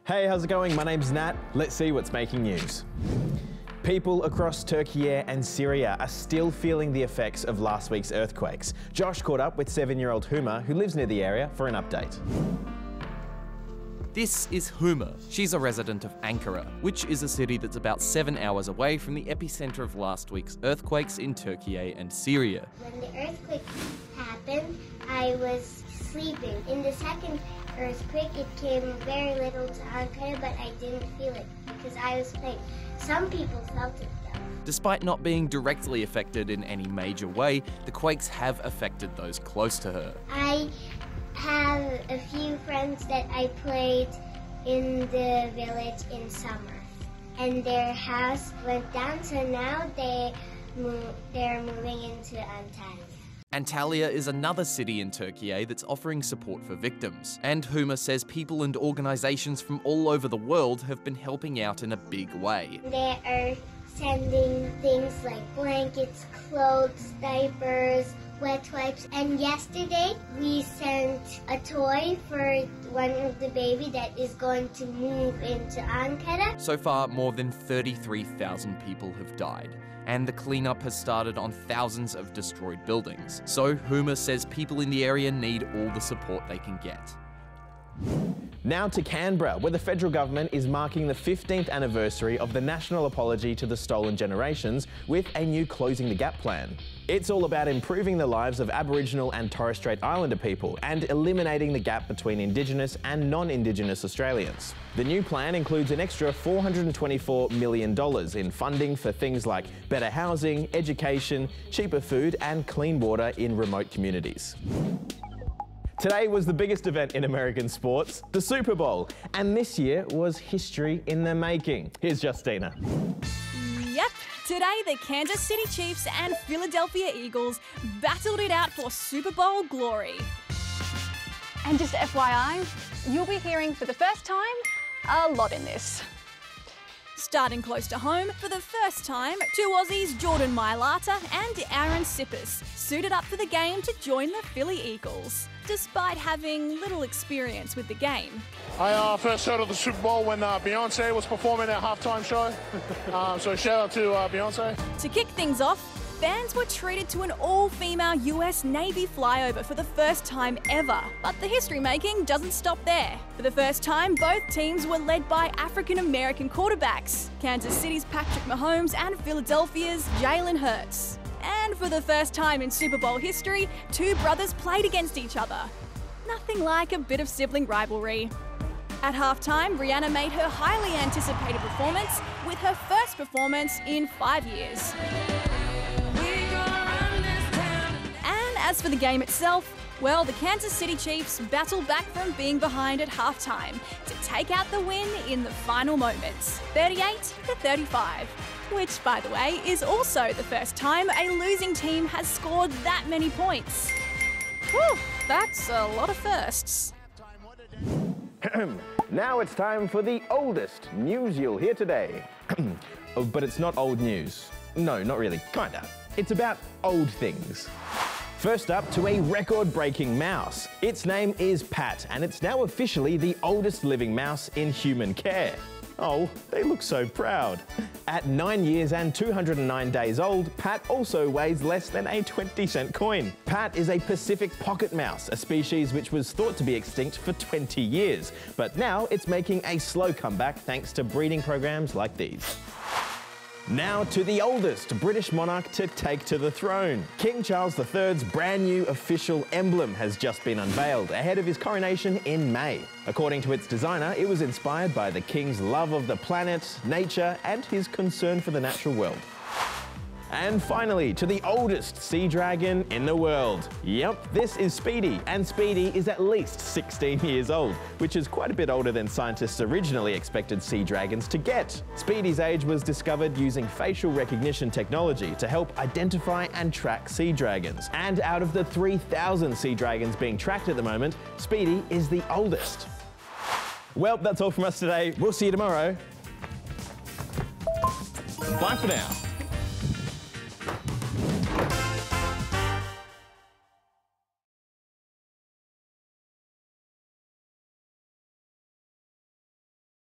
Hey, how's it going? My name's Nat. Let's see what's making news. People across Turkey and Syria are still feeling the effects of last week's earthquakes. Josh caught up with 7-year-old Huma, who lives near the area, for an update. This is Huma. She's a resident of Ankura, which is a city that's about 7 hours away from the epicentre of last week's earthquakes in Turkey and Syria. When the earthquake happened, I was sleeping. In the second earthquake, it came very little to Ankara, but I didn't feel it because I was playing. Some people felt it though. Despite not being directly affected in any major way, the quakes have affected those close to her. I have a few friends that I played in the village in summer, and their house went down, so now they're moving into Antalya. Antalya is another city in Turkey that's offering support for victims. And Huma says people and organisations from all over the world have been helping out in a big way. They are sending things like blankets, clothes, diapers, wet wipes, and yesterday we sent a toy for one of the baby that is going to move into Ankara. So far, more than 33,000 people have died, and the cleanup has started on thousands of destroyed buildings. So Huma says people in the area need all the support they can get. Now to Canberra, where the federal government is marking the 15th anniversary of the national apology to the stolen generations with a new Closing the Gap plan. It's all about improving the lives of Aboriginal and Torres Strait Islander people and eliminating the gap between Indigenous and non-Indigenous Australians. The new plan includes an extra $424 million in funding for things like better housing, education, cheaper food and clean water in remote communities. Today was the biggest event in American sports, the Super Bowl, and this year was history in the making. Here's Justina. Yep, today the Kansas City Chiefs and Philadelphia Eagles battled it out for Super Bowl glory. And just FYI, you'll be hearing for the first time a lot in this. Starting close to home, for the first time, two Aussies, Jordan Mailata and Aaron Sippers, suited up for the game to join the Philly Eagles, despite having little experience with the game. I first heard of the Super Bowl when Beyonce was performing at halftime show, so shout out to Beyonce. To kick things off, fans were treated to an all-female US Navy flyover for the first time ever. But the history-making doesn't stop there. For the first time, both teams were led by African-American quarterbacks, Kansas City's Patrick Mahomes and Philadelphia's Jalen Hurts. And for the first time in Super Bowl history, two brothers played against each other. Nothing like a bit of sibling rivalry. At halftime, Rihanna made her highly anticipated performance with her first performance in 5 years. As for the game itself, well, the Kansas City Chiefs battled back from being behind at halftime to take out the win in the final moments, 38-35, which, by the way, is also the first time a losing team has scored that many points. Whew, that's a lot of firsts. Now it's time for the oldest news you'll hear today. Oh, but it's not old news. No, not really, kinda. It's about old things. First up, to a record-breaking mouse. Its name is Pat, and it's now officially the oldest living mouse in human care. Oh, they look so proud. At 9 years and 209 days old, Pat also weighs less than a 20-cent coin. Pat is a Pacific pocket mouse, a species which was thought to be extinct for 20 years. But now it's making a slow comeback thanks to breeding programs like these. Now to the oldest British monarch to take to the throne. King Charles III's brand new official emblem has just been unveiled ahead of his coronation in May. According to its designer, it was inspired by the King's love of the planet, nature, and his concern for the natural world. And finally, to the oldest sea dragon in the world. Yep, this is Speedy, and Speedy is at least 16 years old, which is quite a bit older than scientists originally expected sea dragons to get. Speedy's age was discovered using facial recognition technology to help identify and track sea dragons. And out of the 3,000 sea dragons being tracked at the moment, Speedy is the oldest. Well, that's all from us today. We'll see you tomorrow. Bye for now.